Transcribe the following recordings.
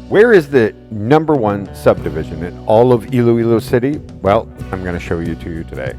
Where is the number one subdivision in all of Iloilo City? Well, I'm going to show you today.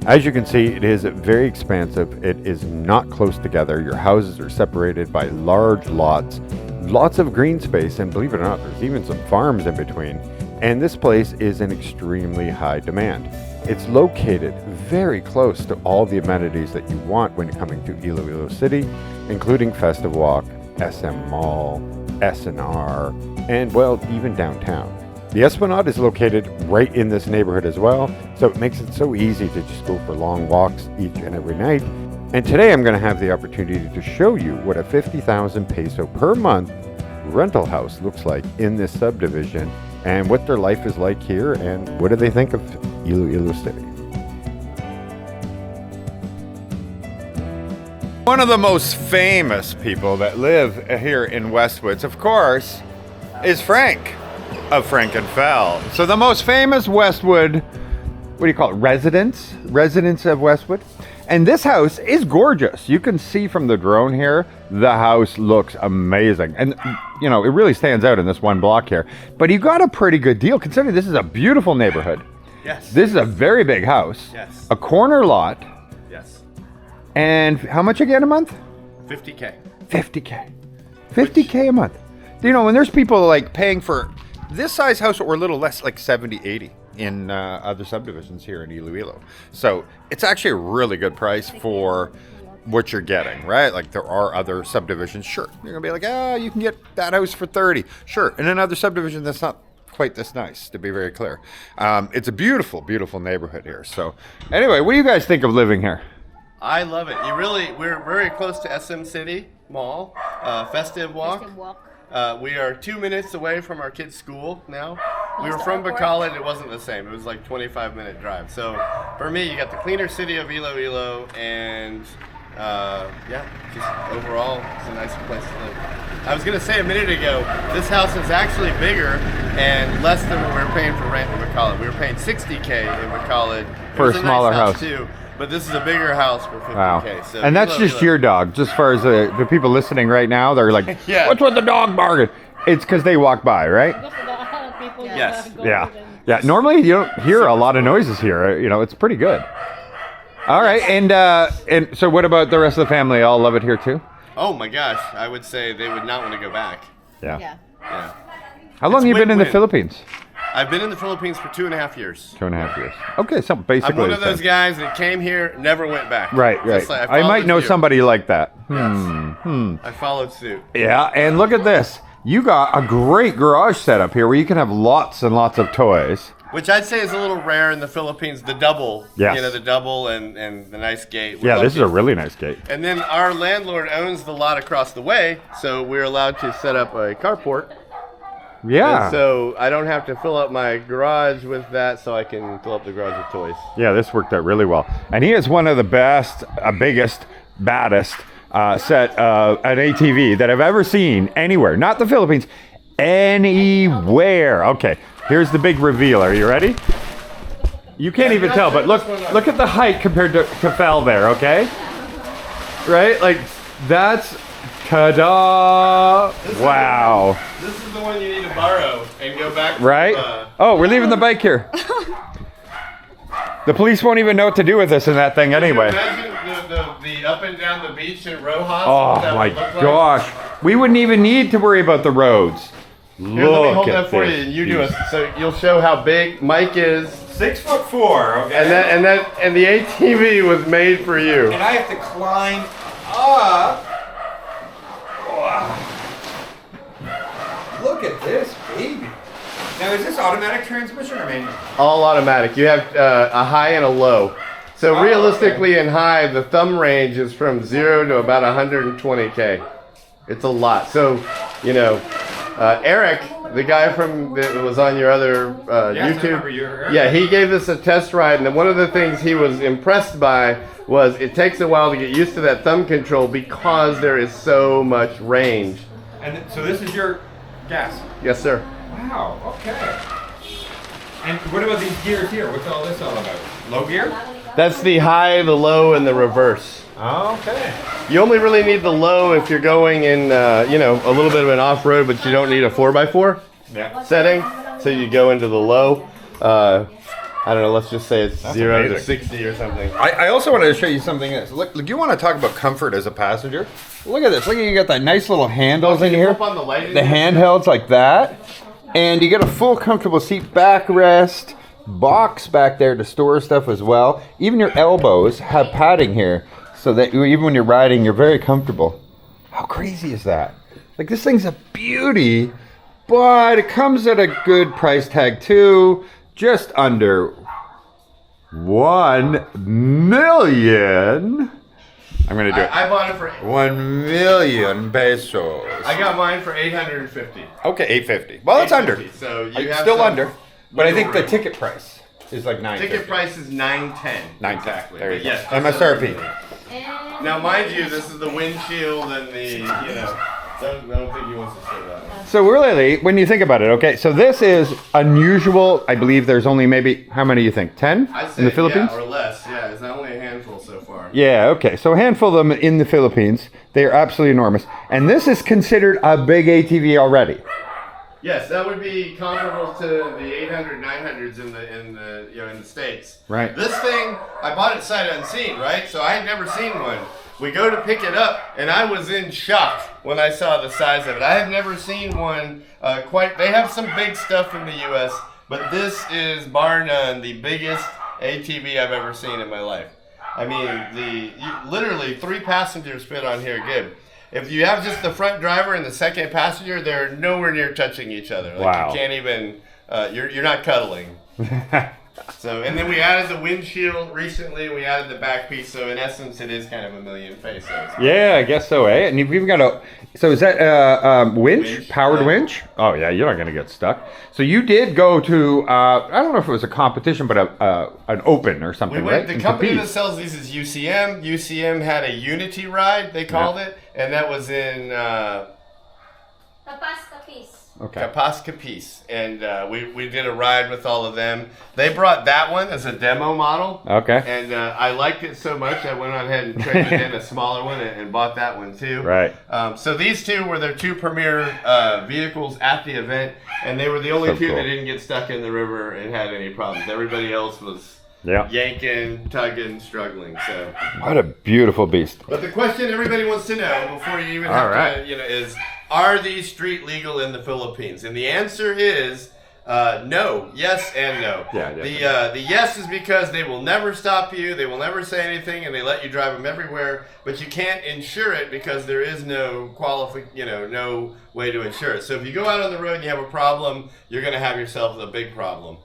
As you can see, it is very expansive. It is not close together. Your houses are separated by large lots, lots of green space, and believe it or not, there's even some farms in between. And this place is in extremely high demand. It's located very close to all the amenities that you want when you're coming to Iloilo City, including Festive Walk, SM Mall, S&R, and well, even downtown. The Esplanade is located right in this neighborhood as well, so it makes it so easy to just go for long walks each and every night. And today I'm going to have the opportunity to show you what a 50,000 peso per month rental house looks like in this subdivision, and what their life is like here, and what do they think of Iloilo City. One of the most famous people that live here in Westwoods, of course, is Frank of Frank and Fell. So the most famous Westwood, what do you call it, residents of Westwood. And this house is gorgeous. You can see from the drone here, the house looks amazing. And you know, it really stands out in this one block here. But you got a pretty good deal considering this is a beautiful neighborhood. Yes. This is a very big house. Yes. A corner lot. Yes. And how much again a month? 50K. 50K. 50K a month. You know, when there's people like paying for this size house or a little less, like 70, 80 in other subdivisions here in Iloilo. So it's actually a really good price for what you're getting, right? Like there are other subdivisions, sure. You're gonna be like, you can get that house for 30. Sure, in another subdivision that's not quite this nice, to be very clear. It's a beautiful, beautiful neighborhood here. So anyway, what do you guys think of living here? I love it. We're very close to SM City Mall, Festive Walk. We are 2 minutes away from our kids' school now. We were from Bacolod, it wasn't the same. It was like 25-minute drive. So for me, you got the cleaner city of Iloilo, and just overall, it's a nicer place to live. I was going to say a minute ago, this house is actually bigger and less than what we were paying for rent in Bacolod. We were paying 60K in Bacolod. For a smaller house too. But this is a bigger house for 50K. Wow. So and that's just your dog. Just as far as the people listening right now, they're like, yeah. What's with the dog barking? It's because they walk by, right? Yes. Yeah. Normally you don't hear a lot of noises here. You know, it's pretty good. All right. And so what about the rest of the family? All love it here too? Oh my gosh. I would say they would not want to go back. Yeah. Yeah. How long have you been in the Philippines? I've been in the Philippines for 2.5 years. 2.5 years. Okay, so basically I'm one of those guys that came here, never went back. Right. Like, I might know somebody like that. Yes. I followed suit. Yeah, and look at this. You got a great garage setup here where you can have lots and lots of toys. Which I'd say is a little rare in the Philippines, the double. Yes. You know, the double and the nice gate. Yeah, this is a really nice gate. And then our landlord owns the lot across the way, so we're allowed to set up a carport. Yeah. And so I don't have to fill up my garage with that, so I can fill up the garage with toys. Yeah, this worked out really well. And he is one of the best, biggest, baddest set an ATV that I've ever seen anywhere. Not the Philippines, anywhere. Okay, here's the big reveal. Are you ready? You can't even tell, but look at the height compared to Fell there, okay? Right? Like, that's... Ta-da! Wow. This is the one you need to borrow and go back to. Right? Oh, we're leaving the bike here. The police won't even know what to do with us in that thing anyway. Imagine the up and down the beach in Rojas. Oh my gosh. We wouldn't even need to worry about the roads. Here, let me hold that for you, this and you do it. So you'll show how big Mike is. 6'4", okay. And the ATV was made for you. And I have to climb up. Look at this baby. Now, is this automatic transmission or manual? All automatic. You have a high and a low. So realistically, in high, the thumb range is from 0 to about 120K. It's a lot. So, you know, Eric, the guy that was on your other YouTube, yeah, he gave us a test ride, and one of the things he was impressed by was it takes a while to get used to that thumb control because there is so much range. And so this is your gas? Yes, sir. Wow, okay. And what about these gears here? What's all this all about? Low gear? That's the high, the low, and the reverse. Okay. You only really need the low if you're going in, you know, a little bit of an off-road, but you don't need a 4x4 setting. So you go into the low. I don't know, let's just say it's 0 to 60 or something. I also wanted to show you something else. Look, you want to talk about comfort as a passenger? Look at this. Look, you got that nice little handles in here. On the lighting the handhelds like that. And you get a full comfortable seat backrest, box back there to store stuff as well. Even your elbows have padding here so that even when you're riding, you're very comfortable. How crazy is that? Like, this thing's a beauty, but it comes at a good price tag too. Just under 1 million. I'm gonna do it. I bought it for 1 million pesos. I got mine for 850. Okay, 850. Well, it's under. So you have still some under. But I think the room. ticket price is like 950. Ticket price is 910. 910. Exactly. There you go. Yes. MSRP. Now, mind you, this is the windshield and the, you know, I don't think he wants to show that one. So really, when you think about it, okay, so this is unusual. I believe there's only maybe, how many do you think? 10 I'd say, in the Philippines? Yeah, or less. Yeah, it's only a handful so far. Yeah, okay. So a handful of them in the Philippines. They are absolutely enormous. And this is considered a big ATV already. Yes, that would be comparable to the 800, 900s in the you know, in the States. Right. This thing, I bought it sight unseen, right? So I had never seen one. We go to pick it up, and I was in shock when I saw the size of it. I have never seen one quite. They have some big stuff in the U.S., but this is bar none the biggest ATV I've ever seen in my life. I mean, literally 3 passengers fit on here, Gib. If you have just the front driver and the second passenger, they're nowhere near touching each other. Like, wow. You can't even. You're not cuddling. So, and then we added the windshield recently. We added the back piece. So in essence, it is kind of a million pesos. Yeah, I guess so, eh? And we've got a. So is that winch? Powered winch? Oh yeah, you're not gonna get stuck. So you did go to I don't know if it was a competition, but an open or something, right? The company that sells these is UCM. UCM had a Unity ride, they called it, and that was in Okay. Capiz. And we did a ride with all of them. They brought that one as a demo model. Okay. And I liked it so much, I went on ahead and traded in a smaller one and bought that one too. Right. So these two were their 2 premier vehicles at the event, and they were the only 2 that didn't get stuck in the river and had any problems. Everybody else was yanking, tugging, struggling. So. What a beautiful beast. But the question everybody wants to know before you even have to, is, are these street legal in the Philippines? And the answer is no. Yes and no. Yeah, the yes is because they will never stop you, they will never say anything, and they let you drive them everywhere. But you can't insure it because there is no no way to insure it. So if you go out on the road and you have a problem, you're going to have yourself a big problem,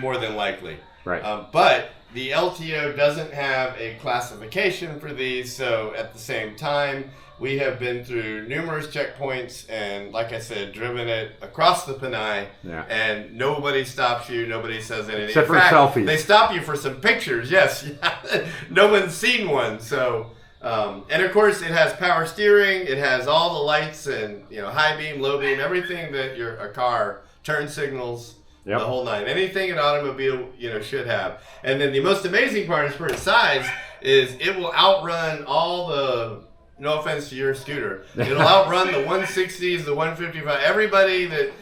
more than likely. Right. But the LTO doesn't have a classification for these, so at the same time, we have been through numerous checkpoints and, like I said, driven it across the Panay, and nobody stops you, nobody says anything. Except for selfies. They stop you for some pictures, yes. No one's seen one, so... and of course, it has power steering, it has all the lights and, high beam, low beam, everything that a car, turn signals, the whole 9. Anything an automobile, should have. And then the most amazing part is for its size is it will outrun all the, no offense to your scooter, it'll outrun the 160s, the 155, everybody that,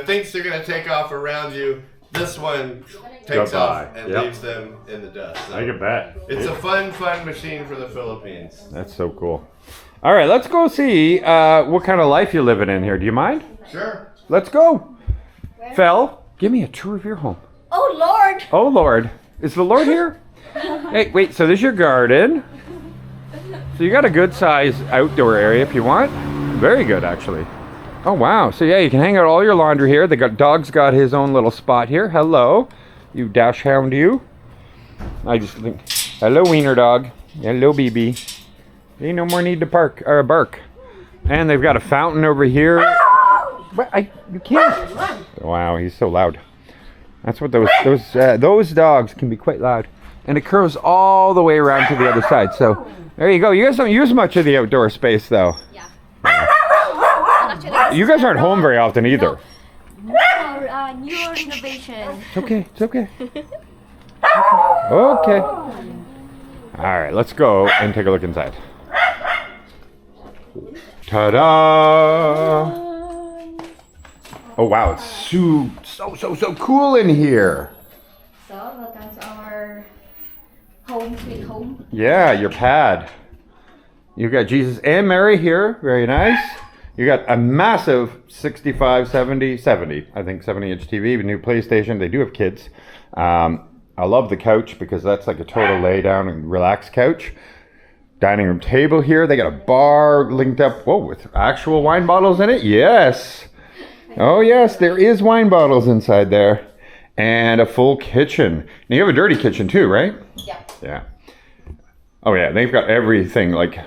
thinks they're going to take off around you. This one takes off and leaves them in the dust. So I can bet. It's a fun machine for the Philippines. That's so cool. All right, let's go see what kind of life you're living in here. Do you mind? Sure. Let's go. Fel, give me a tour of your home. Oh, Lord. Oh, Lord. Is the Lord here? Hey, wait, so this is your garden. So you got a good size outdoor area if you want. Very good, actually. Oh, wow. So, yeah, you can hang out all your laundry here. The dog's got his own little spot here. Hello, you dash hound, you. I just think, hello, wiener dog. Hello, BB. Ain't no more need to bark. And they've got a fountain over here. But you can't. Wow, he's so loud. That's what those dogs can be quite loud. And it curves all the way around to the other side. So there you go. You guys don't use much of the outdoor space, though. Yeah. You guys aren't home very often either. No, new renovation. It's okay. It's okay. Okay. All right, let's go and take a look inside. Ta-da! Oh wow, it's so cool in here. So, welcome to our home, sweet home. Yeah, your pad. You've got Jesus and Mary here. Very nice. You got a massive 65, 70, I think 70-inch TV, a new PlayStation. They do have kids. I love the couch because that's like a total lay down and relax couch. Dining room table here. They got a bar linked up, whoa, with actual wine bottles in it. Yes. Oh yes, there is wine bottles inside there. And a full kitchen. Now you have a dirty kitchen too, right? Yeah. Yeah. Oh yeah, they've got everything. Like,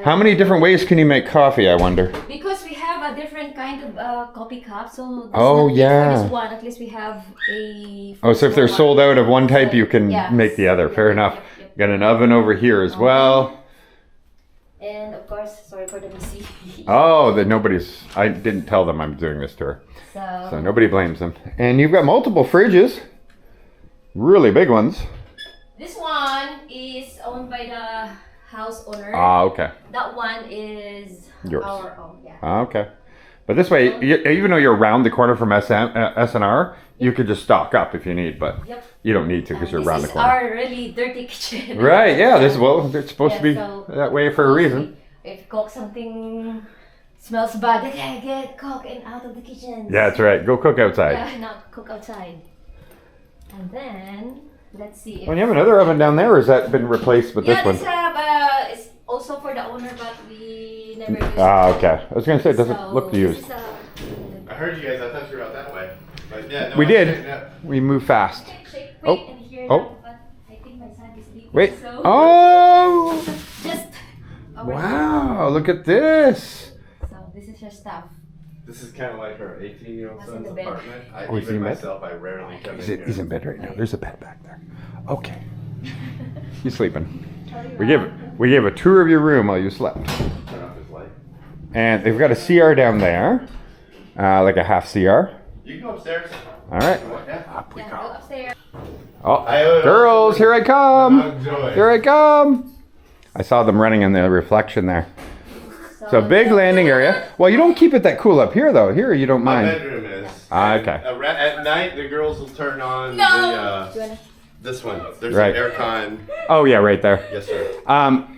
how many different ways can you make coffee, I wonder? Because we have a different kind of coffee cup, so this Oh, not yeah. for this one. At least we have a. Oh, so if they're sold out of one type, you can Yeah. make the other. Fair enough. Yep. Got an oven over here as well. And of course, sorry for the messy. Oh, I didn't tell them I'm doing this to her. So So, nobody blames them. And you've got multiple fridges. Really big ones. this one is owned by the house owner. Ah, okay. That one is Yours. our own. Yeah. Ah, okay. But this way, even though you're around the corner from S&R, you could just stock up if you need, but Yep. you don't need to because you're This around the is corner. our really dirty kitchen. Right, yeah, it's supposed to be so that way for a reason. If you cook something smells bad, okay, get cook and out of the kitchen. Yeah, that's right. Go cook outside. Yeah, not cook outside. And then let's see. If, Well, you have another oven down there, or has that been replaced with yeah, this one? this have it's also for the owner, but we never use Ah, it. okay. I was gonna say it doesn't So, look this used. is I heard you guys. I thought you were out that way. But yeah, no, We I did. think that- We move fast. Shake, Oh, wait, and here oh. now, but I think my son is sleeping. Wait. So Oh! just Wow! Look at this. So this is your stuff. This is kind of like our 18-year-old What's in son's the bed? apartment. Oh, is he Even in bed? myself, I rarely come in here. He's in bed right now. There's a bed back there. Okay. He's sleeping. Sorry, We gave a tour of your room while you slept. Turn off his light. And they've got a CR down there, like a half CR. You can go upstairs. All right. Yeah. Up we Yeah, go. go upstairs. Oh, girls, here I come. Enjoy. Here I come. I saw them running in the reflection there. So big landing area. Well, you don't keep it that cool up here, though. Here, you don't My mind. bedroom is. Ah, okay. At night, the girls will turn on Do you wanna- this one. There's Right. an aircon. Oh, yeah, right there. Yes, sir.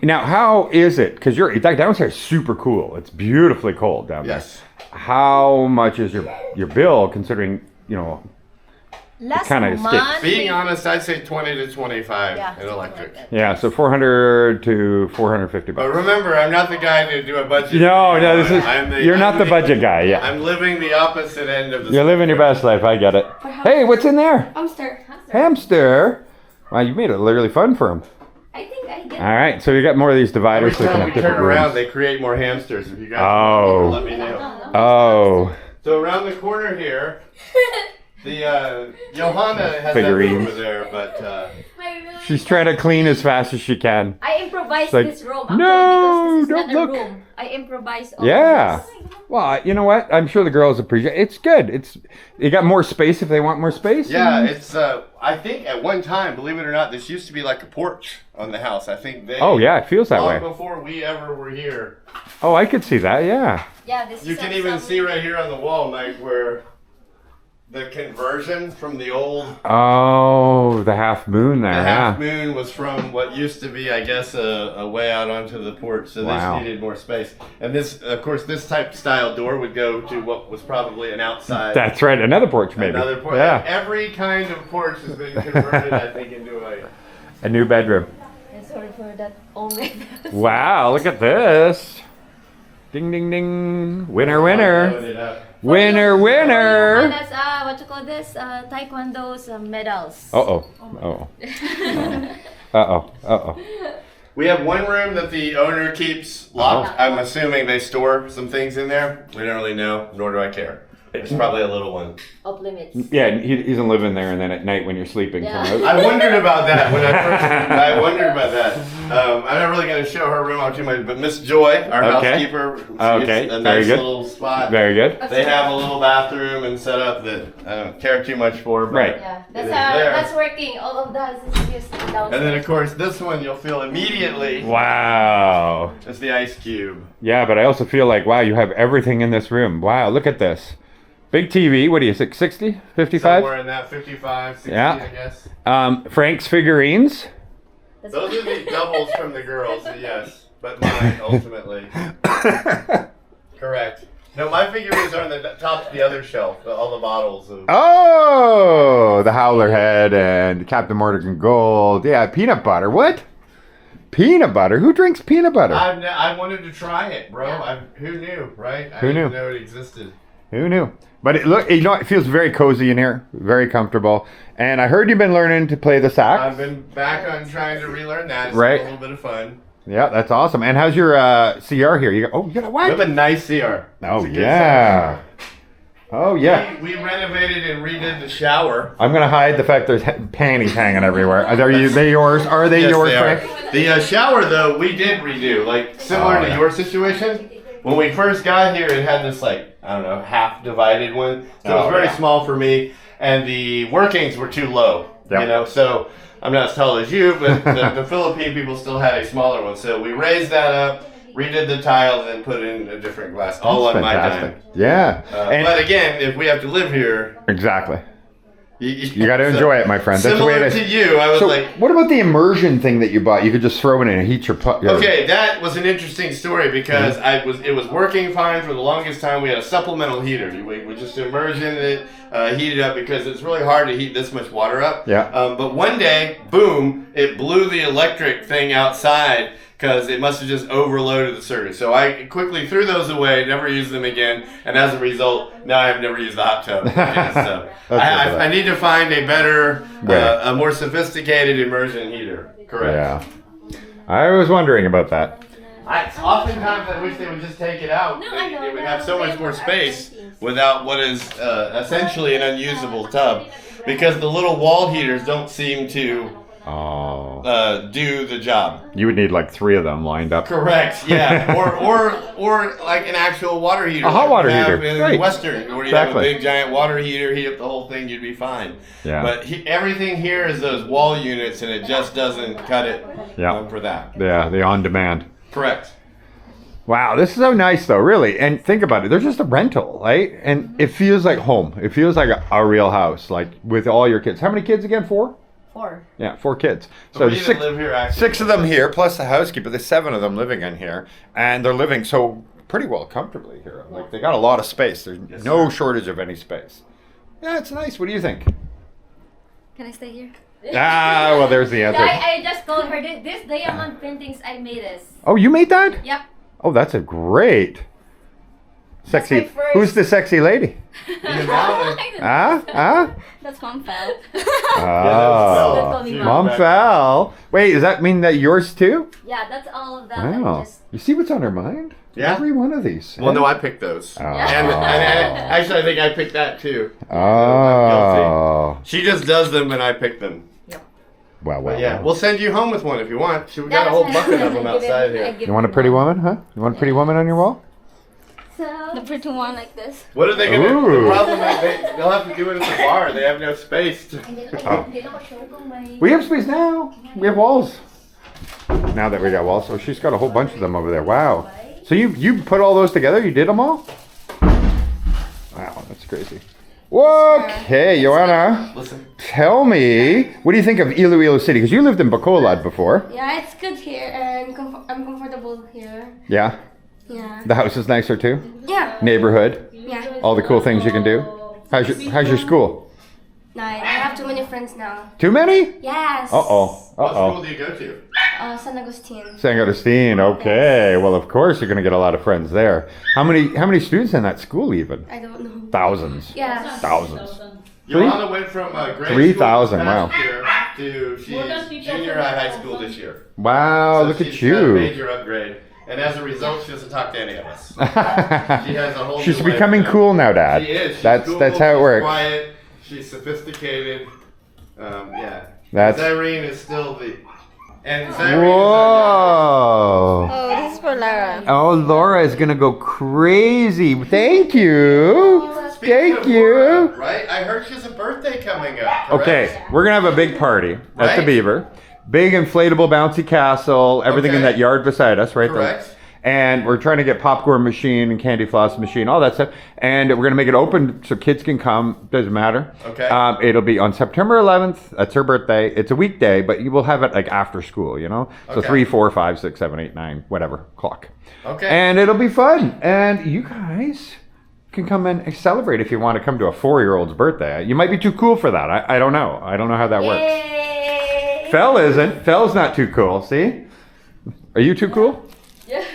Now, how is it? Because that downstairs is super cool. It's beautifully cold down there. Yes. How much is your bill, considering, Last kinda escaped. month, Being honest, I'd say 20 to 25 yeah, in electric. yeah, so 400 to 450 But bucks. remember, I'm not the guy to do a budget. No, this is, I'm you're not the budget guy, yeah. I'm living the opposite end of the You're living your best life, I get it. Hey, what's in there? Hamster. Hamster. Wow, you made it really fun for him. I think I did. All right, so you got more of these Every dividers so you can time have we turn different around, rooms. they create more hamsters. If you guys Oh. let me know. Oh, So around the corner here, the Johanna has Figurines. that over there, but she's trying to clean as fast as she can. I improvised Like, this room actually no, because this is don't not look. a room. I improvised all Yeah. of this. Well, you know what? I'm sure the girls appreciate it. It's good. You got more space if they want more space. yeah, and- it's. I think at one time, believe it or not, this used to be like a porch on the house. I think they. Oh yeah, it feels that Long way. before we ever were here. Oh, I could see that. Yeah. Yeah, this You is can some- even see right here on the wall, Mike, where the conversion from the old Oh, the half moon there. the half Yeah. moon was from what used to be, I guess, a way out onto the porch. So Wow. this needed more space. And this, of course, this type style door would go to what was probably an outside. That's right. Another porch, maybe. Another porch. Yeah. Every kind of porch has been converted, I think, into a. A new bedroom. And sorry for that omen. Wow! Look at this. Ding ding ding! Winner Loaded winner! it up. Winner winner! That's what you call this? Taekwondo's medals. Uh oh. Uh oh. Uh oh. Uh oh. We have one room that the owner keeps locked. Oh. I'm assuming they store some things in there. We don't really know, nor do I care. It's probably a little one. Off limits. Yeah, he doesn't live in there, and then at night when you're sleeping, Yeah. come out. I wondered about that when I wondered about that. I'm not really going to show her room out too much, but Miss Joy, our Okay. housekeeper, Okay, it's a very nice good. little spot. Very good. They have a little bathroom and setup that I don't care too much for. But Right. Yeah, it is that's there. working. All of that is just downstairs. And then of course this one you'll feel immediately. Wow. It's the ice cube. Yeah, but I also feel like, wow, you have everything in this room. Wow, look at this. Big TV, what do you think, 60, 55? Somewhere in that 55, 60, Yeah. I guess. Frank's figurines. That's Those are the doubles from the girls, yes. But mine, ultimately. Correct. No, my figurines are on the top of the other shelf, all the bottles of... Oh, the Howler Head and Captain Morgan Gold. Yeah, peanut butter. What? Peanut butter? Who drinks peanut butter? I wanted to try it, bro. Who knew, right? Who I knew? didn't know it existed. Who knew? But it feels very cozy in here, very comfortable. And I heard you've been learning to play the sax. I've been back on trying to relearn that. It's Right. a little bit of fun. Yeah, that's awesome. And how's your CR here? You got a We what? have a nice CR. Oh It's a good yeah. Oh size. yeah. We renovated and redid the shower. I'm gonna hide the fact there's panties hanging everywhere. Are they yours? Are they Yes, yours, they are. Frank? The shower, though, we did redo. Like, similar Oh, to yeah. your situation. When we first got here, it had this, like, I don't know, half divided one. So it Oh, was very yeah. small for me. And the workings were too low. Yep. You know, so I'm not as tall as you, but the Philippine people still had a smaller one. So we raised that up, redid the tiles, and put in a different glass. All That's on my fantastic. dime. Yeah. But again, if we have to live here, Exactly. you You got to enjoy it, my friend. That's the way Similar it to is. you, I was So, like, what about the immersion thing that you bought? You could just throw it in and heat your pot. okay, that was an interesting story because it was working fine for the longest time. We had a supplemental heater. We just immersion it, heat it up because it's really hard to heat this much water up. Yeah. But one day, boom, it blew the electric thing outside because it must have just overloaded the circuit. So I quickly threw those away, never used them again, and as a result, now I've never used the hot tub again. So I need to find a better, a more sophisticated immersion heater. Correct. Yeah. I was wondering about that. Oftentimes I wish they would just take it out. No, I know, It would no, have so they much more were space activities. without what is essentially an unusable tub. Because the little wall heaters don't seem to Oh. do the job. You would need like 3 of them lined up. Correct, yeah. or like an actual water heater. A hot like water we have heater, in right. Western, where you have a Exactly. big giant water heater, heat up the whole thing, you'd be fine. Yeah. But everything here is those wall units, and it just doesn't cut it Yeah. for that. Yeah, the on demand. Correct. Wow, this is so nice though, really. And think about it, there's just a rental, right? And it feels like home. It feels like a real house, like with all your kids. How many kids again? 4? 4. Yeah, 4 kids. So So we there's even live here, actually. 6 of them here, plus the housekeeper. There's 7 of them living in here, and they're living so pretty well comfortably here. Like they got a lot of space. There's Yes, no sir. shortage of any space. Yeah, it's nice. What do you think? Can I stay here? Ah, well, there's the answer. I just told her this diamond paintings I made this. Oh, you made that? Yep. Oh, that's a great. Sexy. my first- Who's the sexy lady? Huh? Huh? That's Mom fell. Oh, That's Mom fell. Wait, does that mean that yours too? Yeah, that's all of that. I Wow. just You see what's on her mind? Yeah. Every one of these. Well, no, I picked those. Oh. And actually, I think I picked that too. Oh. She just does them, and I pick them. Well, But yeah, well. we'll send you home with one if you want. We got a whole bucket of them outside here. You want a pretty woman, huh? You want a pretty woman on your wall? The pretty one like this. What are they gonna? Ooh. The problem is they'll have to do it at the bar. They have no space. Oh. We have space now. We have walls. Now that we got walls, so she's got a whole bunch of them over there. Wow. So you put all those together? You did them all? Wow, that's crazy. Okay, Joanna, Listen. tell me, what do you think of Iloilo City? Because you lived in Bacolod before. Yeah, it's good here and I'm comfortable here. Yeah. Yeah. The house is nicer too. Yeah. Neighborhood. Yeah. All the cool things you can do. How's your school? Nice. I have too many friends now. Too many? Yes. Uh-oh. What school Uh-oh. do you go to? San Agustin. San Agustin. Okay. Well, of course you're going to get a lot of friends there. How many students in that school even? I don't know. Thousands. Yes. Thousands. Joanna went from grade 3,000, school wow. last year to she's junior high school this year. Wow, So look at she's got a you. major upgrade. And as a result, she doesn't talk to any of us. She has a whole She's new life becoming now. cool now, Dad. She is. She's That's cool, how it she's works. Quiet. She's sophisticated. Yeah. That's- Irene is still the. And Irene Whoa! Oh, this is for Lara. Oh, Laura is gonna go crazy. Thank you. Speaking Thank of you. Laura, right? I heard she has a birthday coming up. Correct? Okay, we're gonna have a big party at the Right. Beaver. Big inflatable bouncy castle, everything in Okay. that yard beside us, right Correct. there. And we're trying to get popcorn machine and candy floss machine, all that stuff. And we're gonna make it open so kids can come. Doesn't matter. Okay. It'll be on September 11th. That's her birthday. It's a weekday, but you will have it like after school, you know. So Okay. 3, 4, 5, 6, 7, 8, 9, whatever clock. Okay. And it'll be fun. And you guys can come and celebrate if you want to come to a 4-year-old's birthday. You might be too cool for that. I don't know. I don't know how that works. Yay! Fell isn't. Fell's not too cool. See? Are you too cool? Yes.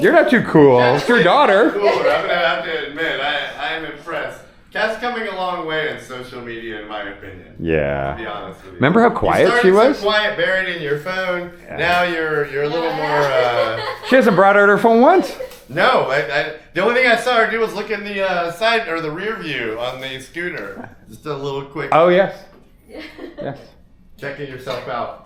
You're not too cool. It's your daughter. Cooler. I'm gonna have to admit, I am impressed. Kat's coming a long way in social media, in my opinion. To be Yeah. honest with you. Remember how quiet you she started was? So quiet, buried in your phone. Now you're a little more. She hasn't brought out her phone once. No, the only thing I saw her do was look in the side or the rear view on the scooter. Just a little quick Oh, yes. Yes. checking yourself out.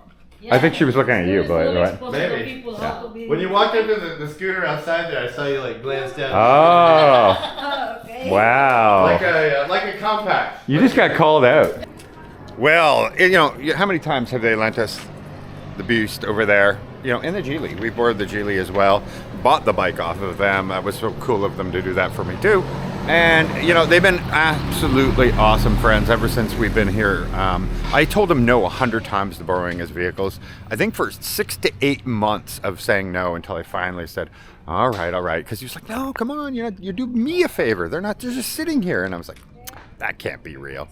I think she was looking at you, by the way. Maybe. When you walked into the scooter outside there, I saw you like glance down. Oh. Okay. Wow. Like a compact. You just got called out. Well, you know, how many times have they lent us the beast over there? You know, in the Geely. We boarded the Geely as well. Bought the bike off of them. That was so cool of them to do that for me too. And, you know, they've been absolutely awesome friends ever since we've been here. I told them no 100 times to borrowing his vehicles. I think for 6 to 8 months of saying no until I finally said, all right. Because he was like, no, come on, you do me a favor. They're just sitting here. And I was like, that can't be real.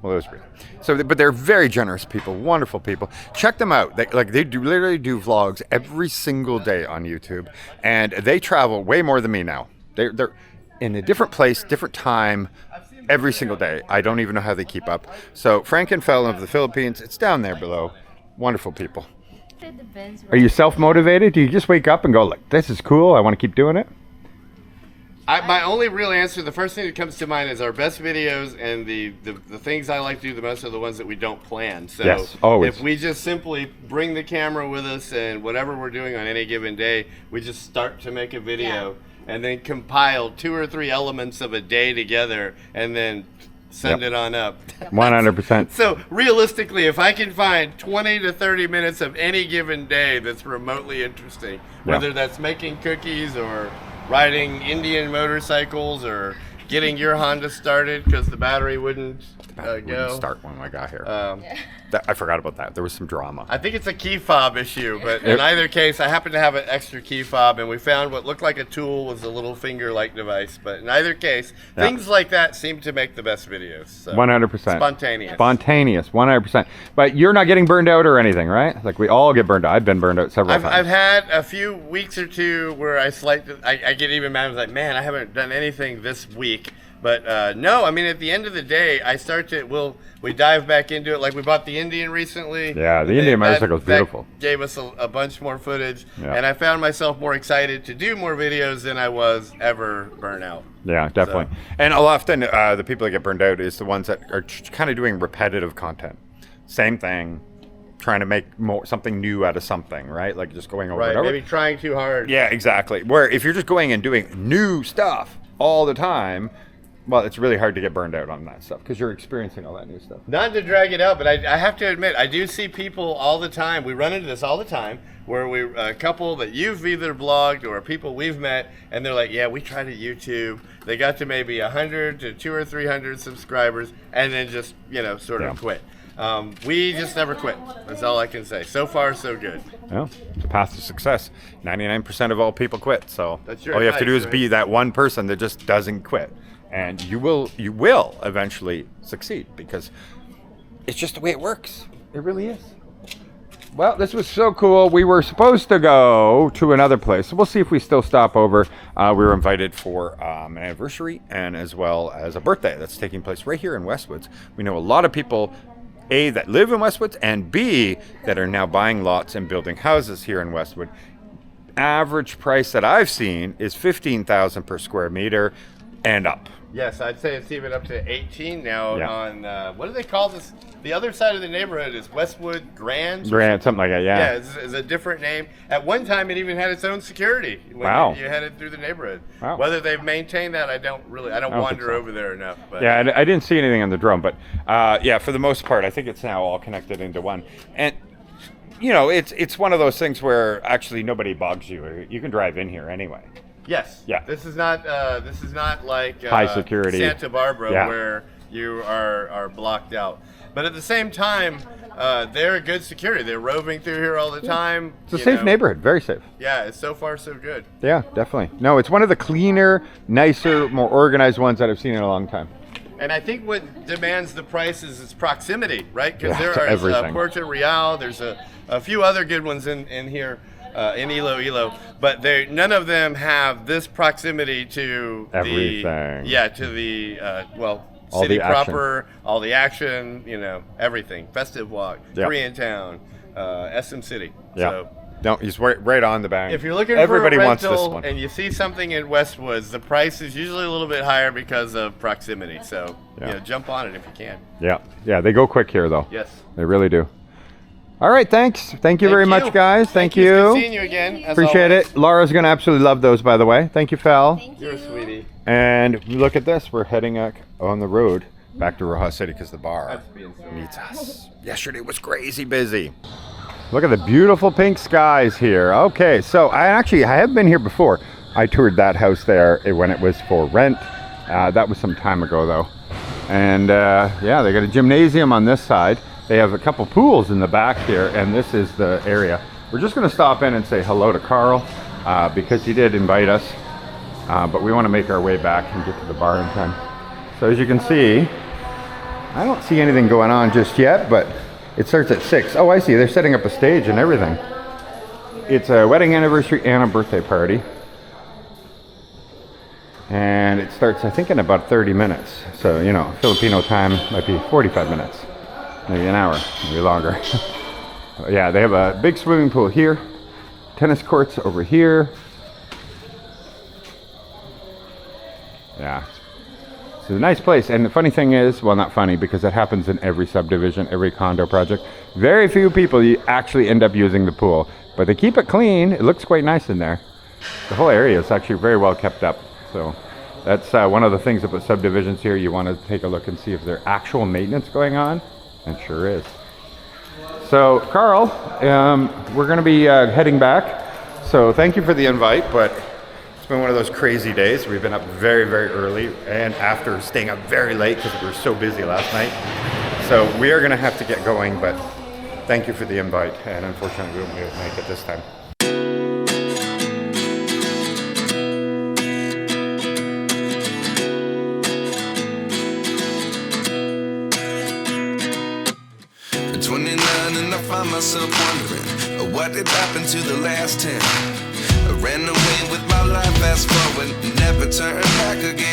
Well, it was real. So, but they're very generous people, wonderful people. Check them out. They literally do vlogs every single day on YouTube, and they travel way more than me now. They're in a different place, different time, every single day. I don't even know how they keep up. So, Frank and Fel of the Philippines, it's down there below. Wonderful people. Are you self-motivated? Do you just wake up and go, like, this is cool, I want to keep doing it? My only real answer, the first thing that comes to mind is our best videos, and the things I like to do the most are the ones that we don't plan. So Yes, always. if we just simply bring the camera with us and whatever we're doing on any given day, we just start to make a video and then compile 2 or 3 elements of a day together and then send Yep. it on up. 100%. So realistically, if I can find 20 to 30 minutes of any given day that's remotely interesting, whether that's making cookies or riding Indian motorcycles or getting your Honda started because the battery wouldn't Wouldn't go. start when I got here. Um, I forgot about that. There was some drama. I think it's a key fob issue, but in either case, I happen to have an extra key fob, and we found what looked like a tool was a little finger-like device. But in either case, things like that seem to make the best videos. So 100%. Spontaneous. Spontaneous, 100%. But you're not getting burned out or anything, right? Like we all get burned out. I've been burned out several times. I've had a few weeks or two where I get even mad. I was like, man, I haven't done anything this week. But no, I mean, at the end of the day, we dive back into it. Like we bought the Indian recently. Yeah, the Indian motorcycle is beautiful. That gave us a bunch more footage, Yeah. and I found myself more excited to do more videos than I was ever burnt out. Yeah, definitely. And often the people that get burned out is the ones that are kind of doing repetitive content. Same thing, trying to make something new out of something, right? Like just going over Right, and over. maybe trying too hard. Yeah, exactly. Where if you're just going and doing new stuff all the time, well, it's really hard to get burned out on that stuff because you're experiencing all that new stuff. Not to drag it out, but I have to admit, I do see people all the time. We run into this all the time where a couple that you've either blogged or people we've met, and they're like, yeah, we tried a YouTube. They got to maybe 100 to 200 or 300 subscribers and then just, sort of quit. We just never quit. That's all I can say. So far, so good. Well, the path to success. 99% of all people quit. So That's your all you have to do advice, is be that one person that just doesn't quit. And you will eventually succeed because it's just the way it works. It really is. Well, this was so cool. We were supposed to go to another place. So we'll see if we still stop over. We were invited for an anniversary and as well as a birthday that's taking place right here in Westwoods. We know a lot of people, A, that live in Westwoods, and B, that are now buying lots and building houses here in Westwood. average price that I've seen is $15,000 per square meter and up. Yes, I'd say it's even up to 18 now. Yeah. On what do they call this? The other side of the neighborhood is Westwood Grand. Something like that, yeah. Yeah, it's a different name. At one time, it even had its own security when Wow. you headed through the neighborhood. Wow. Whether they've maintained that, I don't wander over there enough. But Yeah, I didn't see anything on the drone, but yeah, for the most part, I think it's now all connected into one. And you know, it's one of those things where actually nobody bugs you. You can drive in here anyway. Yes. Yeah. This is not like High security. Santa Barbara Yeah. where you are blocked out. But at the same time, they're good security. They're roving through here all the time. It's a safe neighborhood, very safe. Yeah, it's so far so good. Yeah, definitely. No, it's one of the cleaner, nicer, more organized ones that I've seen in a long time. And I think what demands the price is its proximity, right? Because Yeah, to there is everything. Puerto Real. There's a few other good ones in here. In Iloilo, but none of them have this proximity to Everything. All city the action. proper, all the action, you know, everything. Festive Walk, Yep. Koreatown, SM City. Yeah. So No, he's right on the bank. if you're looking Everybody for a wants this rental one. and you see something in Westwoods, the price is usually a little bit higher because of proximity. So Yeah. jump on it if you can. Yeah, they go quick here though. Yes. They really do. All right, thanks. Thank you very much, guys. Thank It's good you. seeing you again. as Appreciate always. it. Laura's going to absolutely love those, by the way. Thank you, Fel. You're a sweetie. And look at this. We're heading on the road back to Rojas City because the bar That's being so needs us. Yesterday was crazy busy. Look at the beautiful pink skies here. Okay, so I have been here before. I toured that house there when it was for rent. That was some time ago, though. And yeah, they got a gymnasium on this side. They have a couple pools in the back here, and this is the area. We're just going to stop in and say hello to Carl because he did invite us, but we want to make our way back and get to the bar in time. So as you can see, I don't see anything going on just yet, but it starts at 6. Oh, I see. They're setting up a stage and everything. It's a wedding anniversary and a birthday party. And it starts, I think, in about 30 minutes. So, you know, Filipino time might be 45 minutes. Maybe an hour, maybe longer. Yeah, they have a big swimming pool here, tennis courts over here. Yeah, it's a nice place. And the funny thing is, well, not funny because it happens in every subdivision, every condo project. Very few people actually end up using the pool, but they keep it clean. It looks quite nice in there. The whole area is actually very well kept up. So that's one of the things about subdivisions here. You want to take a look and see if there's actual maintenance going on. And sure is. So, Carl, we're going to be heading back. So, thank you for the invite, but it's been one of those crazy days. We've been up very, very early and after staying up very late because we were so busy last night. So, we are going to have to get going, but thank you for the invite. And unfortunately, we won't be able to make it this time. Find myself wondering what did happen to the last 10. I ran away with my life, fast forward, never turn back again.